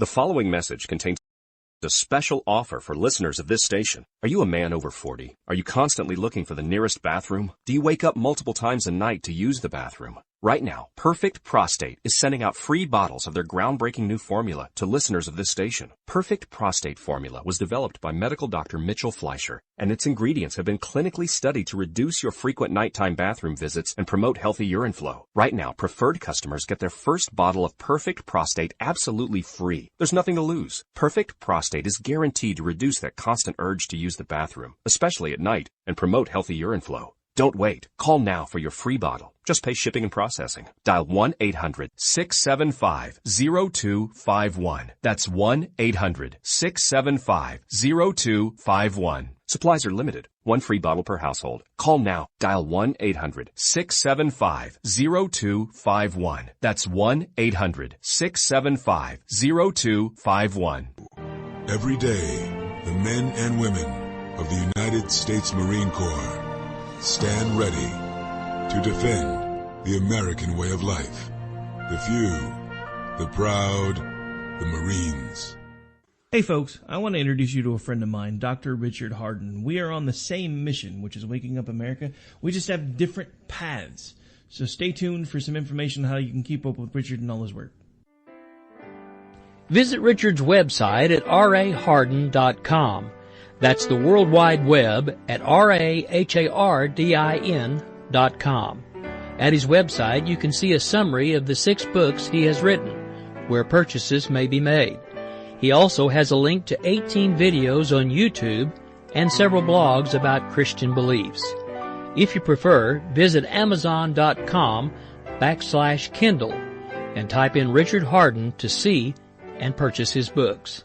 The following message contains a special offer for listeners of this station. Are you a man over 40? Are you constantly looking for the nearest bathroom? Do you wake up multiple times a night to use the bathroom? Right now, Perfect Prostate is sending out free bottles of their groundbreaking new formula to listeners of this station. Perfect Prostate formula was developed by medical doctor Mitchell Fleischer, and its ingredients have been clinically studied to reduce your frequent nighttime bathroom visits and promote healthy urine flow. Right now, preferred customers get their first bottle of Perfect Prostate absolutely free. There's nothing to lose. Perfect Prostate is guaranteed to reduce that constant urge to use the bathroom, especially at night, and promote healthy urine flow. Don't wait. Call now for your free bottle. Just pay shipping and processing. Dial 1-800-675-0251. That's 1-800-675-0251. Supplies are limited. One free bottle per household. Call now. Dial 1-800-675-0251. That's 1-800-675-0251. Every day, the men and women of the United States Marine Corps stand ready to defend the American way of life. The few, the proud, the Marines. Hey folks, I want to introduce you to a friend of mine, Dr. Richard Harden. We are on the same mission, which is waking up America. We just have different paths. So stay tuned for some information on how you can keep up with Richard and all his work. Visit Richard's website at rahardin.com. That's the World Wide Web at rahardin.com. At his website, you can see a summary of the 6 books he has written, where purchases may be made. He also has a link to 18 videos on YouTube and several blogs about Christian beliefs. If you prefer, visit amazon.com/Kindle and type in Richard Harden to see and purchase his books.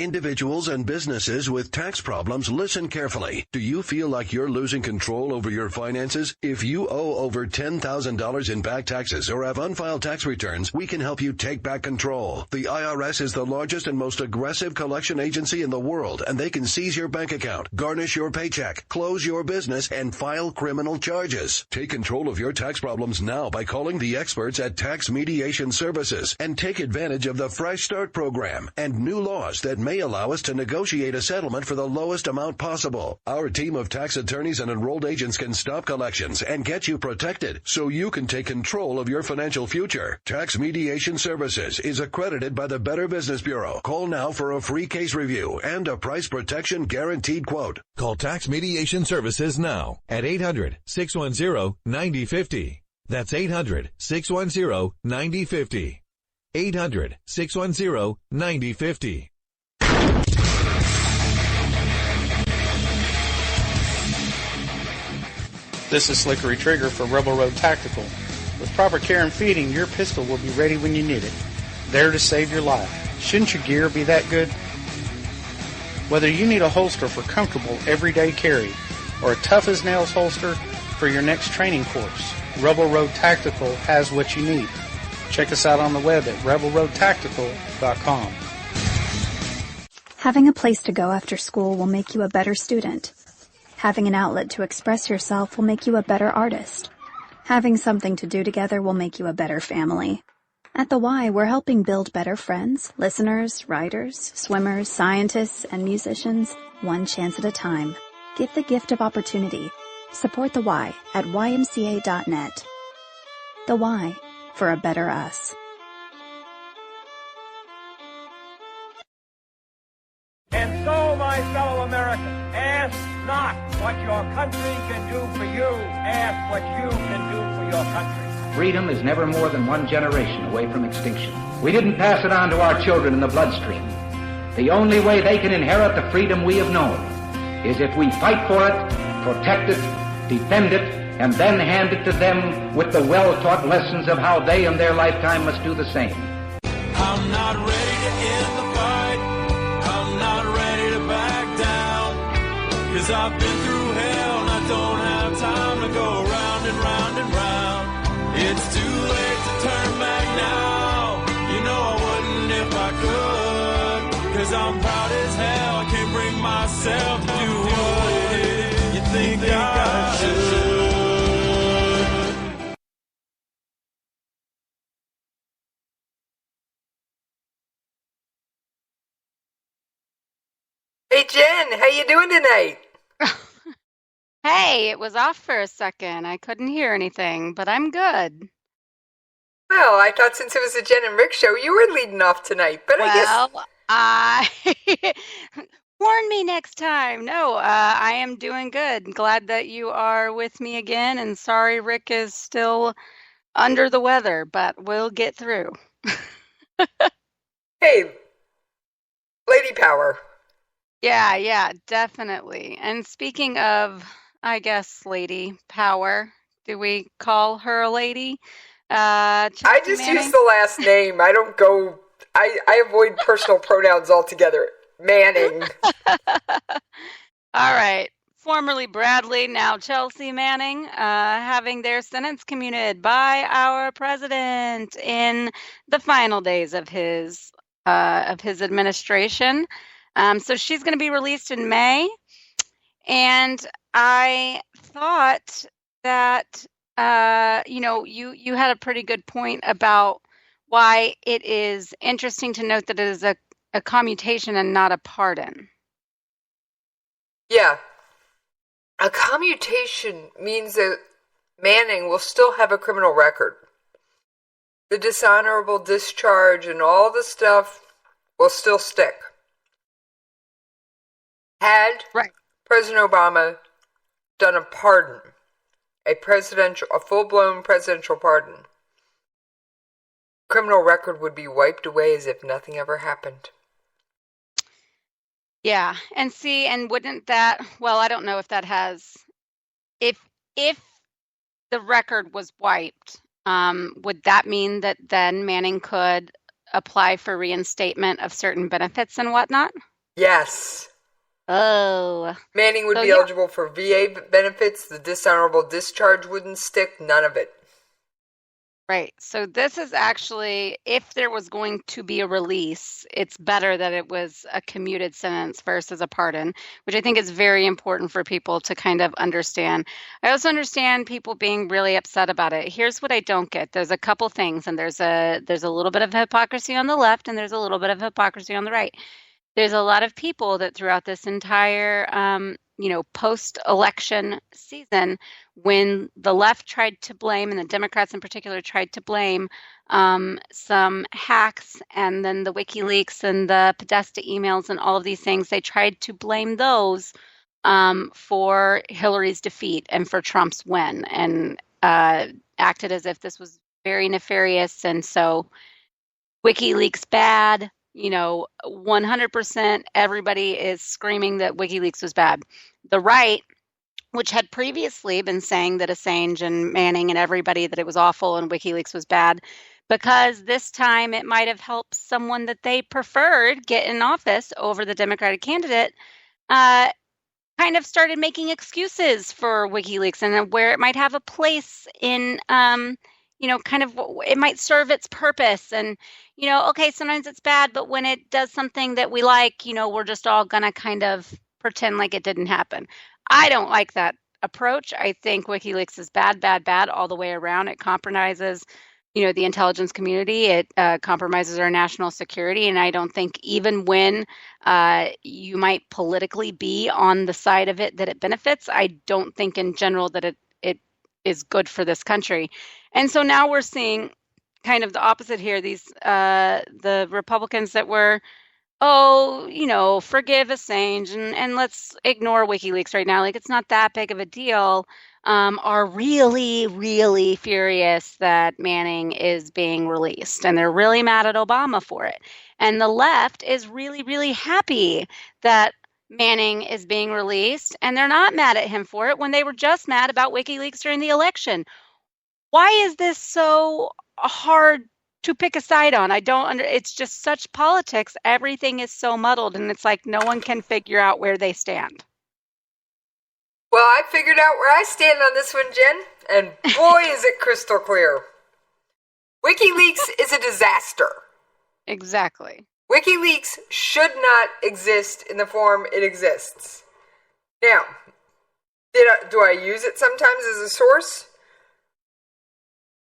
Individuals and businesses with tax problems, listen carefully. Do you feel like you're losing control over your finances? If you owe over $10,000 in back taxes or have unfiled tax returns, we can help you take back control. The IRS is the largest and most aggressive collection agency in the world, and they can seize your bank account, garnish your paycheck, close your business, and file criminal charges. Take control of your tax problems now by calling the experts at Tax Mediation Services and take advantage of the Fresh Start program and new laws that may allow us to negotiate a settlement for the lowest amount possible. Our team of tax attorneys and enrolled agents can stop collections and get you protected so you can take control of your financial future. Tax Mediation Services is accredited by the Better Business Bureau. Call now for a free case review and a price protection guaranteed quote. Call Tax Mediation Services now at 800-610-9050. That's 800-610-9050. 800-610-9050. This is Slickery Trigger for Rebel Road Tactical. With proper care and feeding, your pistol will be ready when you need it, there to save your life. Shouldn't your gear be that good? Whether you need a holster for comfortable everyday carry or a tough-as-nails holster for your next training course, Rebel Road Tactical has what you need. Check us out on the web at rebelroadtactical.com. Having a place to go after school will make you a better student. Having an outlet to express yourself will make you a better artist. Having something to do together will make you a better family. At the Y, we're helping build better friends, listeners, writers, swimmers, scientists, and musicians, one chance at a time. Give the gift of opportunity. Support the Y at ymca.net. The Y, for a better us. And so, my fellow Americans, ask not what your country can do for you. Ask what you can do for your country. Freedom is never more than one generation away from extinction. We didn't pass it on to our children in the bloodstream. The only way they can inherit the freedom we have known is if we fight for it, protect it, defend it, and then hand it to them with the well-taught lessons of how they in their lifetime must do the same. I'm not ready to end the fight. I'm not ready to back down. 'Cause I've been through hell and I don't have time to go round and round and round. It's too late to turn back now. You know I wouldn't if I could. 'Cause I'm proud as hell. I can't bring myself to do what you think I should. Hey, Jen, how you doing tonight? Hey, it was off for a second. I couldn't hear anything, but I'm good. Well, I thought since it was a Jen and Rick show, you were leading off tonight, but I warn me next time. No, I am doing good. Glad that you are with me again, and sorry Rick is still under the weather, but we'll get through. Hey, lady power. Yeah, definitely. And speaking of, I guess, lady power, do we call her a lady? I just Manning? use the last name. I don't go. I avoid personal pronouns altogether. Manning. All right. Formerly Bradley, now Chelsea Manning, having their sentence commuted by our president in the final days of his administration. So she's going to be released in May, and I thought that you had a pretty good point about why it is interesting to note that it is a commutation and not a pardon. Yeah. A commutation means that Manning will still have a criminal record. The dishonorable discharge and all the stuff will still stick. Had President Obama done a pardon, a full-blown presidential pardon, criminal record would be wiped away as if nothing ever happened. Yeah, and wouldn't that, well, I don't know if that has, if the record was wiped, would that mean that then Manning could apply for reinstatement of certain benefits and whatnot? Yes. Oh. Manning would be eligible for VA benefits. The dishonorable discharge wouldn't stick. None of it. Right. So this is actually, if there was going to be a release, it's better that it was a commuted sentence versus a pardon, which I think is very important for people to kind of understand. I also understand people being really upset about it. Here's what I don't get. There's a couple things, and there's a little bit of hypocrisy on the left, and there's a little bit of hypocrisy on the right. There's a lot of people that throughout this entire, post-election season, when the left tried to blame, and the Democrats in particular tried to blame some hacks, and then the WikiLeaks and the Podesta emails and all of these things, they tried to blame those for Hillary's defeat and for Trump's win, and acted as if this was very nefarious. And so WikiLeaks bad. 100% everybody is screaming that WikiLeaks was bad. The right, which had previously been saying that Assange and Manning and everybody that it was awful and WikiLeaks was bad, because this time it might have helped someone that they preferred get in office over the Democratic candidate, kind of started making excuses for WikiLeaks and where it might have a place in kind of it might serve its purpose. And, okay, sometimes it's bad, but when it does something that we like, we're just all going to kind of pretend like it didn't happen. I don't like that approach. I think WikiLeaks is bad all the way around. It compromises, the intelligence community. It compromises our national security. And I don't think even when you might politically be on the side of it that it benefits, I don't think in general that it is good for this country. And so now we're seeing kind of the opposite here. These the Republicans that were, forgive Assange and let's ignore WikiLeaks right now. Like, it's not that big of a deal. Are really, really furious that Manning is being released, and they're really mad at Obama for it. And the left is really, really happy that Manning is being released, and they're not mad at him for it when they were just mad about WikiLeaks during the election. Why is this so hard to pick a side on? It's just such politics. Everything is so muddled, and it's like no one can figure out where they stand. Well, I figured out where I stand on this one, Jen, and boy, is it crystal clear. WikiLeaks is a disaster. Exactly. WikiLeaks should not exist in the form it exists. Now, do I use it sometimes as a source?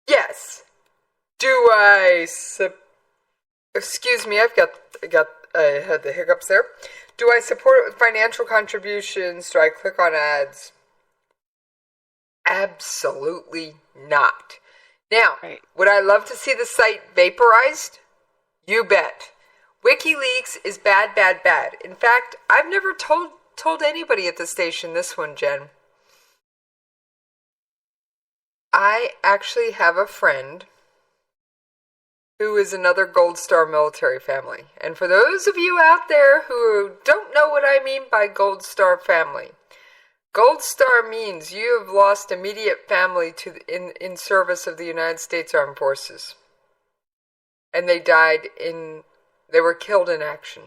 Yes. Do I excuse me, I had the hiccups there. Do I support it with financial contributions? Do I click on ads? Absolutely not. Now, would I love to see the site vaporized? You bet. WikiLeaks is bad, bad, bad. In fact, I've never told anybody at the station this one, Jen. I actually have a friend who is another Gold Star military family. And for those of you out there who don't know what I mean by Gold Star family, Gold Star means you have lost immediate family in service of the United States Armed Forces. And they were killed in action.